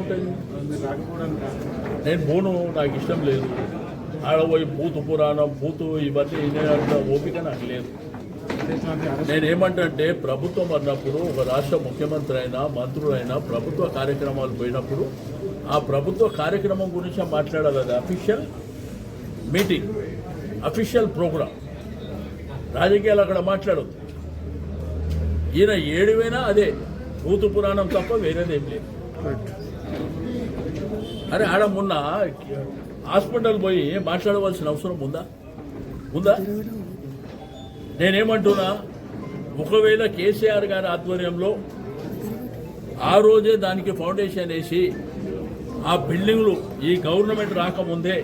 ఉంటుంది? నేను పోను, నాకు ఇష్టం లేదు. ఆడ పోయి బూతు పురాణం బూతు ఇవన్నీ వినేంత ఓపిక నాకు లేదు. నేనేమంటే ప్రభుత్వం అన్నప్పుడు ఒక రాష్ట్ర ముఖ్యమంత్రి అయినా మంత్రులైనా ప్రభుత్వ కార్యక్రమాలు పోయినప్పుడు ఆ ప్రభుత్వ కార్యక్రమం గురించి మాట్లాడాలి. అది అఫీషియల్ మీటింగ్, అఫీషియల్ ప్రోగ్రామ్. రాజకీయాలు అక్కడ మాట్లాడదు. ఈయన ఏడువైనా అదే భూతు పురాణం తప్ప వేరేదేం లేదు. అరే ఆడ మొన్న హాస్పిటల్ పోయి మాట్లాడవలసిన అవసరం ఉందా? నేనేమంటున్నా, ఒకవేళ కేసీఆర్ గారి ఆధ్వర్యంలో ఆ రోజే దానికి ఫౌండేషన్ వేసి ఆ బిల్డింగ్లు ఈ గవర్నమెంట్ రాకముందే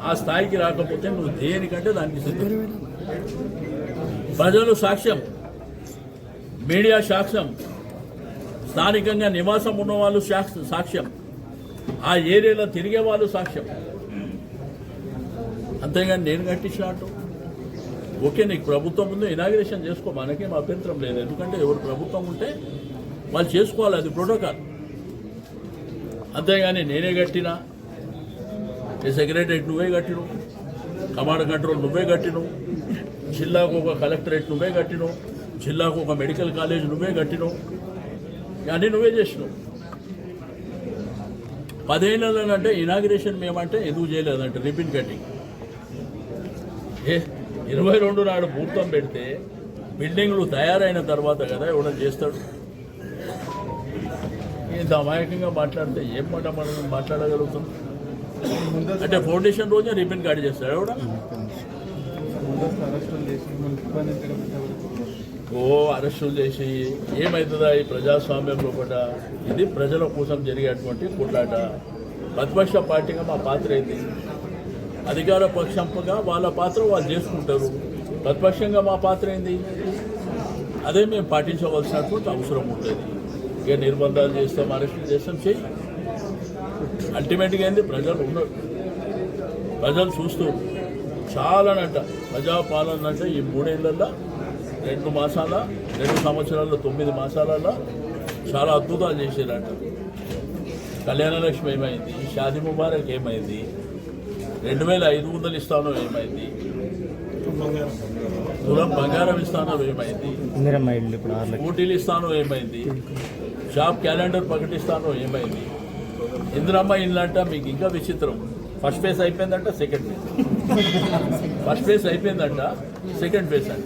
ఆ స్థాయికి రాకపోతే నువ్వు దేనికంటే దానికి సిద్ధం. ప్రజలు సాక్ష్యం, మీడియా సాక్ష్యం, స్థానికంగా నివాసం ఉన్న వాళ్ళు సాక్ష్యం, ఆ ఏరియాలో తిరిగే వాళ్ళు సాక్ష్యం. అంతేగాని నేను కట్టించినట్టు ఓకే, నీకు ప్రభుత్వం ముందు ఇనాగ్రేషన్ చేసుకో, మనకేం అభ్యంతరం లేదు. ఎందుకంటే ఎవరు ప్రభుత్వం ఉంటే వాళ్ళు చేసుకోవాలి, అది ప్రోటోకాల్. అంతేగాని నేనే కట్టినా, సెక్రటరేట్ నువ్వే కట్టిను, కమాండ్ కంట్రోల్ నువ్వే కట్టిను, జిల్లాకు ఒక కలెక్టరేట్ నువ్వే కట్టిను, జిల్లాకు ఒక మెడికల్ కాలేజ్ నువ్వే కట్టిను, అన్నీ నువ్వే చేసినావు. 10 ఏళ్ళనంటే ఇనాగ్రేషన్ మేమంటే ఎందుకు చేయలేదంటే రిబిన్ కటింగ్. 22 నాడు ముహూర్తం పెడితే బిల్డింగ్లు తయారైన తర్వాత కదా ఎవడో చేస్తాడు. ఇంత అమాయకంగా మాట్లాడితే ఏం మనం మాట్లాడగలుగుతాం? అంటే ఫౌండేషన్ రోజే రిబిన్ కట్ చేస్తాడు ఎవడ? అరెస్టులు చేసి ఏమవుతుందా ఈ ప్రజాస్వామ్యంలో కూడా? ఇది ప్రజల కోసం జరిగేటువంటి కొట్లాట. ప్రతిపక్ష పార్టీగా మా పాత్ర ఏంది? అధికార పక్షంగా వాళ్ళ పాత్ర వాళ్ళు చేసుకుంటారు. ప్రతిపక్షంగా మా పాత్ర ఏంది? అదే మేము పాటించవలసినటువంటి అవసరం ఉంటుంది. ఇక నిర్బంధాలు చేస్తాం, అరెస్టులు చేస్తాం, చెయ్యి. అల్టిమేట్గా ఏంది? ప్రజలు ఉన్నారు, ప్రజలు చూస్తూ చాలానంట. ప్రజాపాలన అంటే ఈ 3 ఏళ్లలో 2 సంవత్సరాల్లో 9 మాసాలలో చాలా అద్భుతాలు చేశారంట. కళ్యాణ లక్ష్మి ఏమైంది? షాదీ ముబారక్ ఏమైంది? 2500 ఇస్తానో ఏమైంది? తులం బంగారం ఇస్తానో ఏమైంది? స్కూటీలు ఇస్తానో ఏమైంది? షాప్ క్యాలెండర్ ప్రకటిస్తానో ఏమైంది? ఇందిరమ్మ ఇల్లు అంట. మీకు ఇంకా విచిత్రం, ఫస్ట్ ఫేజ్ అయిపోయిందంట, సెకండ్ ఫేజ్. ఫస్ట్ ఫేజ్ అయిపోయిందంట, సెకండ్ ఫేజ్ అంట.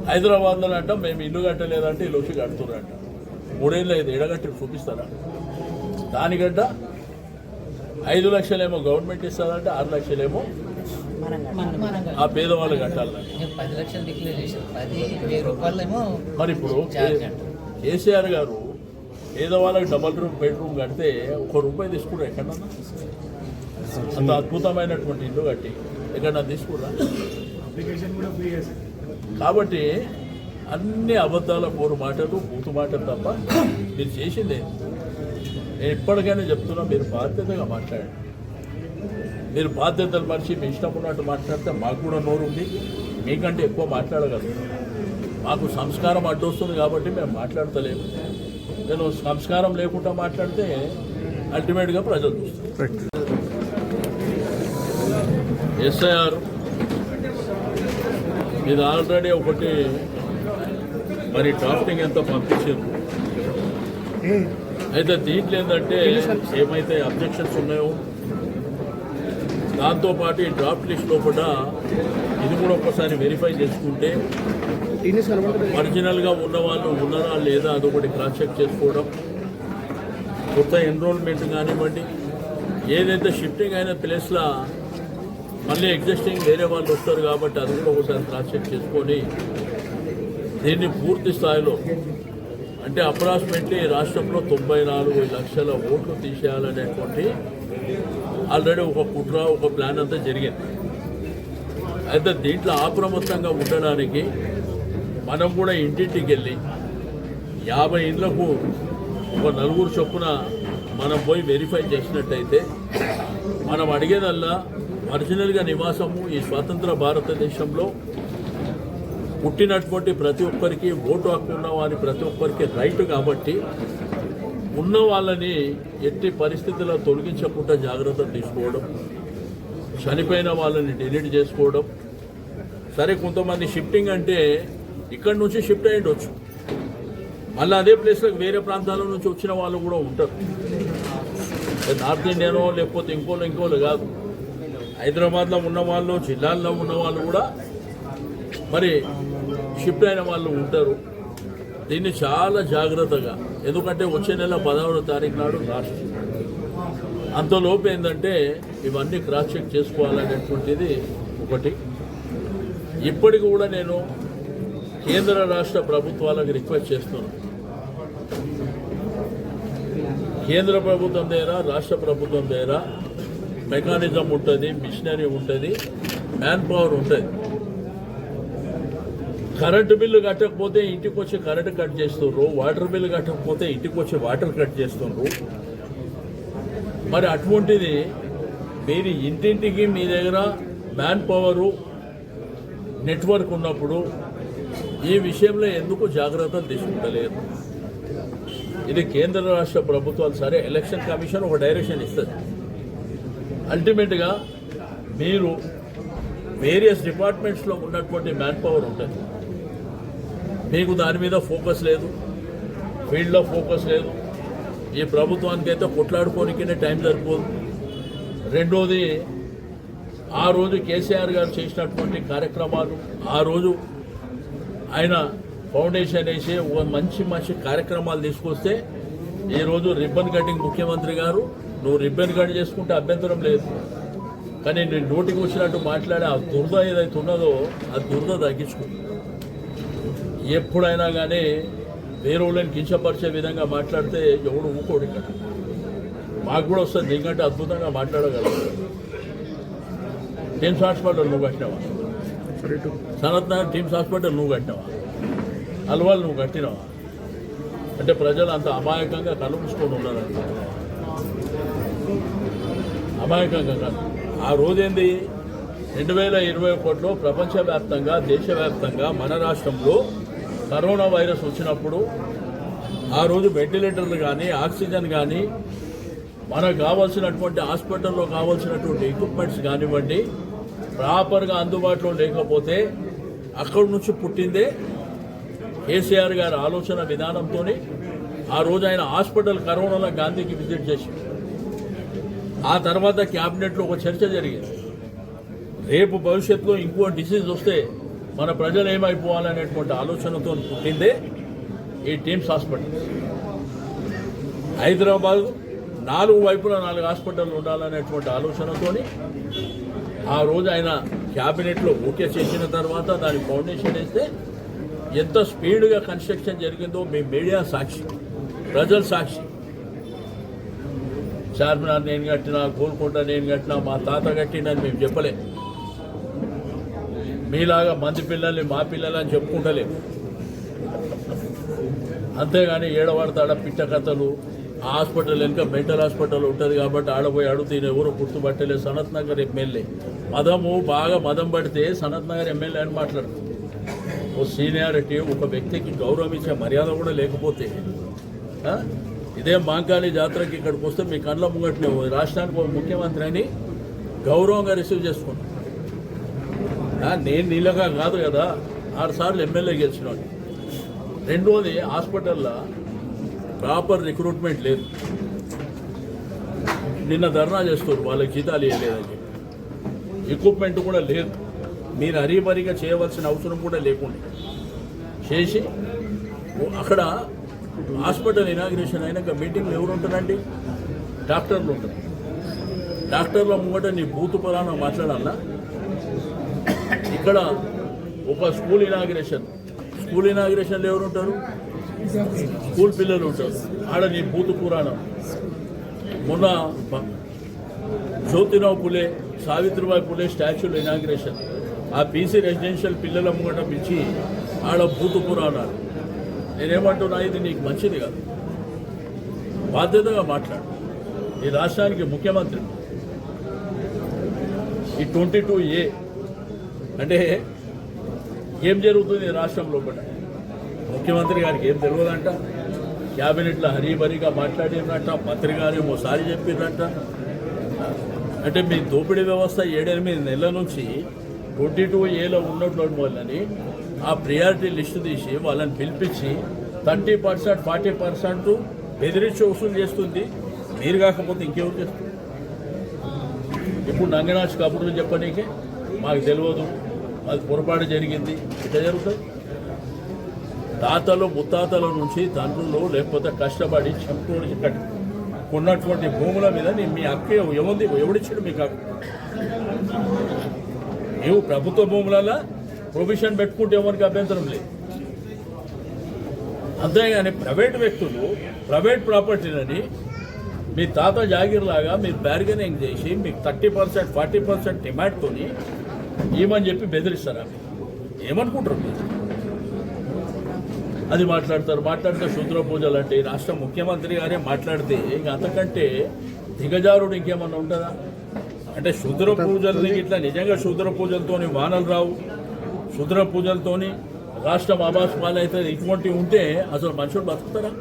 హైదరాబాద్లో అంట మేము ఇల్లు కట్టలేదంటే ఇల్లు వచ్చి కడుతున్నారంట. 3 ఏళ్ళు అయితే ఎడగట్టి చూపిస్తారా? దానికంట 5 లక్షలేమో గవర్నమెంట్ ఇస్తారంటే 6 లక్షలేమో ఆ పేదవాళ్ళు కట్టాలంట. 10 లక్షలు డిక్లేర్ చేశారు, 10,000 రూపాయలేమో. మరి ఇప్పుడు కేసీఆర్ గారు పేదవాళ్ళకి డబల్ బెడ్రూమ్ కడితే ₹1 తీసుకుంటారు ఎక్కడన్నా? అంత అద్భుతమైనటువంటి ఇల్లు కట్టి ఎక్కడన్నా తీసుకురా? కాబట్టి అన్ని అబద్ధాల పోరు మాటలు, బూతు మాటలు తప్ప మీరు చేసిందే. నేను ఎప్పటికైనా చెప్తున్నా, మీరు బాధ్యతగా మాట్లాడండి. మీరు బాధ్యతలు మర్చి మీ ఇష్టం ఉన్నట్టు మాట్లాడితే మాకు కూడా నోరు ఉంది, మీకంటే ఎక్కువ మాట్లాడగలరు. మాకు సంస్కారం అడ్డొస్తుంది కాబట్టి మేము మాట్లాడతలేము. నేను సంస్కారం లేకుండా మాట్లాడితే అల్టిమేట్గా ప్రజలు చూస్తారు. ఎస్ఐఆర్ ఇది ఆల్రెడీ ఒకటి మరి డ్రాఫ్టింగ్ ఎంత పంపించారు. అయితే దీంట్లో ఏంటంటే ఏమైతే అబ్జెక్షన్స్ ఉన్నాయో దాంతోపాటు ఈ డ్రాఫ్ట్ లిస్ట్లో కూడా ఇది కూడా ఒక్కసారి వెరిఫై చేసుకుంటే ఒరిజినల్గా ఉన్నవాళ్ళు ఉన్నారా లేదా అదొకటి క్రాస్ చెక్ చేసుకోవడం. కొత్త ఎన్రోల్మెంట్ కానివ్వండి, ఏదైతే షిఫ్టింగ్ అయిన ప్లేస్లో మళ్ళీ ఎగ్జిస్టింగ్ వేరే వాళ్ళు వస్తారు కాబట్టి అది కూడా ఒకసారి క్రాస్ చెక్ చేసుకొని దీన్ని పూర్తి స్థాయిలో అంటే అప్రాక్సిమేట్లీ రాష్ట్రంలో 94 లక్షల ఓట్లు తీసేయాలనేటువంటి ఆల్రెడీ ఒక కుట్ర, ఒక ప్లాన్ అంతా జరిగింది. అయితే దీంట్లో అప్రమత్తంగా ఉండడానికి మనం కూడా ఇంటింటికి వెళ్ళి 50 ఇండ్లకు ఒక 4 చొప్పున మనం పోయి వెరిఫై చేసినట్టయితే మనం అడిగేదల్లా ఒరిజినల్గా నివాసము ఈ స్వతంత్ర భారతదేశంలో పుట్టినటువంటి ప్రతి ఒక్కరికి ఓటు హక్కు ఉన్న వారి ప్రతి ఒక్కరికి రైట్ కాబట్టి ఉన్న వాళ్ళని ఎట్టి పరిస్థితుల్లో తొలగించకుండా జాగ్రత్తలు తీసుకోవడం, చనిపోయిన వాళ్ళని డిలీట్ చేసుకోవడం. సరే, కొంతమంది షిఫ్టింగ్ అంటే ఇక్కడి నుంచి షిఫ్ట్ అయ్యిండొచ్చు, మళ్ళీ అదే ప్లేస్లోకి వేరే ప్రాంతాల నుంచి వచ్చిన వాళ్ళు కూడా ఉంటారు. నార్త్ ఇండియనో లేకపోతే ఇంకోళ్ళు కాదు, హైదరాబాద్లో ఉన్న వాళ్ళు, జిల్లాల్లో ఉన్న వాళ్ళు కూడా మరి షిఫ్ట్ అయిన వాళ్ళు ఉంటారు. దీన్ని చాలా జాగ్రత్తగా, ఎందుకంటే వచ్చే నెల 16వ తారీఖు నాడు లాస్ట్, అంతలోపు ఏంటంటే ఇవన్నీ క్రాస్ చెక్ చేసుకోవాలనేటువంటిది ఒకటి. ఇప్పటికి కూడా నేను కేంద్ర రాష్ట్ర ప్రభుత్వాలకు రిక్వెస్ట్ చేస్తున్నాను. కేంద్ర ప్రభుత్వం దగ్గర, రాష్ట్ర ప్రభుత్వం దగ్గర మెకానిజం ఉంటుంది, మిషనరీ ఉంటుంది, మ్యాన్ పవర్ ఉంటుంది. కరెంటు బిల్లు కట్టకపోతే ఇంటికి వచ్చి కరెంటు కట్ చేస్తున్నారు, వాటర్ బిల్లు కట్టకపోతే ఇంటికి వచ్చి వాటర్ కట్ చేస్తున్నారు. మరి అటువంటిది మీరు ఇంటింటికి మీ దగ్గర మ్యాన్ పవరు నెట్వర్క్ ఉన్నప్పుడు ఈ విషయంలో ఎందుకు జాగ్రత్తలు తీసుకుంటలేదు? ఇది కేంద్ర రాష్ట్ర ప్రభుత్వాలు, సరే ఎలక్షన్ కమిషన్ ఒక డైరెక్షన్ ఇస్తుంది. అల్టిమేట్గా మీరు వేరియస్ డిపార్ట్మెంట్స్లో ఉన్నటువంటి మ్యాన్ పవర్ ఉంటుంది, మీకు దాని మీద ఫోకస్ లేదు, ఫీల్డ్లో ఫోకస్ లేదు. ఈ ప్రభుత్వానికి అయితే కొట్లాడుకోనికనే టైం సరిపోదు. రెండోది, ఆ రోజు కేసీఆర్ గారు చేసినటువంటి కార్యక్రమాలు, ఆ రోజు ఆయన ఫౌండేషన్ వేసి ఒక మంచి కార్యక్రమాలు తీసుకొస్తే ఈరోజు రిబ్బన్ కటింగ్ ముఖ్యమంత్రి గారు, నువ్వు రిబ్బన్ కట్ చేసుకుంటే అభ్యంతరం లేదు, కానీ నేను నోటికి వచ్చినట్టు మాట్లాడే ఆ దురద ఏదైతే ఉన్నదో ఆ దురద తగ్గించుకో. ఎప్పుడైనా కానీ వేరే వాళ్ళని కించపరిచే విధంగా మాట్లాడితే ఎవడు ఊకోడు. ఇక్కడ మాకు కూడా వస్తుంది, నీకంటే అద్భుతంగా మాట్లాడగలరు. టీమ్స్ హాస్పిటల్ నువ్వు కట్టినావా? సనత్ నగర్ టీమ్స్ హాస్పిటల్ నువ్వు కట్టినావా? అల్వాల్ నువ్వు కట్టినావా? అంటే ప్రజలు అంత అమాయకంగా కలుపుకొని ఉన్నారండి. అమాయకంగా కాదు. ఆ రోజేంది 2021లో ప్రపంచవ్యాప్తంగా, దేశవ్యాప్తంగా, మన రాష్ట్రంలో కరోనా వైరస్ వచ్చినప్పుడు ఆ రోజు వెంటిలేటర్లు కానీ, ఆక్సిజన్ కానీ, మనకు కావాల్సినటువంటి హాస్పిటల్లో కావాల్సినటువంటి ఎక్విప్మెంట్స్ కానివ్వండి ప్రాపర్గా అందుబాటులో లేకపోతే అక్కడి నుంచి పుట్టిందే కేసీఆర్ గారి ఆలోచన విధానంతో. ఆ రోజు ఆయన హాస్పిటల్ కరోనాలో గాంధీకి విజిట్ చేసి, ఆ తర్వాత క్యాబినెట్లో ఒక చర్చ జరిగింది. రేపు భవిష్యత్తులో ఇంకో డిసీజ్ వస్తే మన ప్రజలు ఏమైపోవాలనేటువంటి ఆలోచనతో పుట్టిందే ఈ టీమ్స్ హాస్పిటల్. హైదరాబాద్ 4 వైపులా 4 హాస్పిటల్ ఉండాలనేటువంటి ఆలోచనతో ఆ రోజు ఆయన క్యాబినెట్లో ఓకే చేసిన తర్వాత దాని ఫౌండేషన్ వేస్తే ఎంత స్పీడ్గా కన్స్ట్రక్షన్ జరిగిందో మీ మీడియా సాక్షి, ప్రజలు సాక్షి. చార్మినార్ నేను కట్టినా, గోల్కొండ నేను కట్టినా, మా తాత కట్టినని మేము చెప్పలేము. మీలాగా మంది పిల్లల్ని మా పిల్లలని చెప్పుకుంటలేము. అంతేగాని ఏడవాడతాడ పిట్ట కథలు. ఆ హాస్పిటల్ వెనుక మెంటల్ హాస్పిటల్ ఉంటుంది కాబట్టి ఆడపోయి అడుగుతూ ఎవరు గుర్తుపట్టలేదు. సనత్ నగర్ ఎమ్మెల్యే బాగా మదం పడితే సనత్ నగర్ ఎమ్మెల్యే అని మాట్లాడుతుంది. ఓ సీనియారిటీ, ఒక వ్యక్తికి గౌరవం ఇచ్చే మర్యాద కూడా లేకపోతే ఇదే మాంకాళి జాతరకి ఇక్కడికి వస్తే మీ కళ్ళ ముంగట్నే రాష్ట్రానికి ఒక ముఖ్యమంత్రి అని గౌరవంగా రిసీవ్ చేసుకున్నాను. నేను నీళ్ళగా కాదు కదా, 6 సార్లు ఎమ్మెల్యే గెలిచినాడు. రెండోది, హాస్పిటల్లో ప్రాపర్ రిక్రూట్మెంట్ లేదు. నిన్న ధర్నా చేస్తారు, వాళ్ళకి జీతాలు ఇవ్వలేదని. ఎక్విప్మెంట్ కూడా లేదు. మీరు హరీబరీగా చేయవలసిన అవసరం కూడా లేకుండా చేసి అక్కడ హాస్పిటల్ ఇనాగ్రేషన్ అయినాక మీటింగ్లు ఎవరు ఉంటారండి? డాక్టర్లు ఉంటారు. డాక్టర్ల ముంగట నీ బూతు పరాన మాట్లాడాలా? ఇక్కడ ఒక స్కూల్ ఇనాగ్రేషన్లో ఎవరు ఉంటారు? స్కూల్ పిల్లలు ఉంటారు. ఆడ నీ బూతు పురాణం. మొన్న జ్యోతిరావు పులే, సావిత్రిబాయి పులే స్టాచ్యూల ఇనాగ్రేషన్, ఆ పీసీ రెసిడెన్షియల్ పిల్లల ముంగట పిలిచి ఆడ బూతు పురాణాలు. నేనేమంటున్నా, ఇది నీకు మంచిది కాదు. బాధ్యతగా మాట్లాడు. ఈ రాష్ట్రానికి ముఖ్యమంత్రి. ఈ 22A అంటే ఏం జరుగుతుంది రాష్ట్రంలో? ముఖ్యమంత్రి గారికి ఏం తెలియదంట. క్యాబినెట్లో హరీబరీగా మాట్లాడినట్ట, మంత్రి గారు ఓసారి చెప్పినట్ట. అంటే మీ దోపిడీ వ్యవస్థ 7-8 నెలల నుంచి 22Aలో ఉన్నటువంటి వాళ్ళని ఆ ప్రియారిటీ లిస్టు తీసి వాళ్ళని పిలిపించి 30%, 40% బెదిరించి వసూలు చేస్తుంది. మీరు కాకపోతే ఇంకెవరు చేస్తుంది? ఇప్పుడు నంగనాచి కబుర్లు చెప్పనీకే మాకు తెలియదు, అది పొరపాటు జరిగింది, ఇట్లా జరుగుతుంది. తాతలు ముత్తాతల నుంచి తండ్రులు లేకపోతే కష్టపడి చెంపుకొని కొన్నటువంటి భూముల మీద మీ హక్కు ఏముంది? ఎవడిచ్చాడు మీకు హక్కు? ನೀವು ప్రభుత్వ భూములలో ప్రొవిజన్ పెట్టుకుంటే ఎవరికి అభ్యంతరం లేదు. అంతేగాని ప్రైవేట్ వ్యక్తులు ప్రైవేట్ ప్రాపర్టీలని మీ తాత జాగీర్లాగా మీరు బార్గెనింగ్ చేసి మీకు 30%, 40% డిమాండ్తో ఏమని చెప్పి బెదిరిస్తారా? ఏమనుకుంటారు మీరు? అది మాట్లాడితే శూద్ర పూజలు అంటే రాష్ట్ర ముఖ్యమంత్రి గారే మాట్లాడితే ఇంక అంతకంటే దిగజారుడు ఇంకేమన్నా ఉంటుందా? అంటే శూద్ర పూజల్ని ఇట్లా నిజంగా శూద్ర పూజలతోని వానలు రావు, శూద్ర పూజలతోని రాష్ట్రం ఆభాస్ పాలవుతుంది, ఇటువంటివి ఉంటే అసలు మనుషులు బతుకుతారా?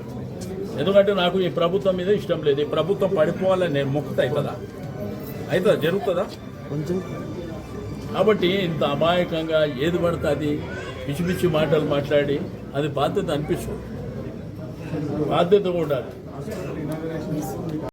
ఎందుకంటే నాకు ఈ ప్రభుత్వం మీద ఇష్టం లేదు, ఈ ప్రభుత్వం పడిపోవాలని నేను మొక్కుతా. అవుతుందా? జరుగుతుందా? కొంచెం. కాబట్టి ఇంత అమాయకంగా ఏది పడితే అది పిచ్చి పిచ్చి మాటలు మాట్లాడి అది బాధ్యత అనిపిస్తుంది. బాధ్యత ఉండాలి.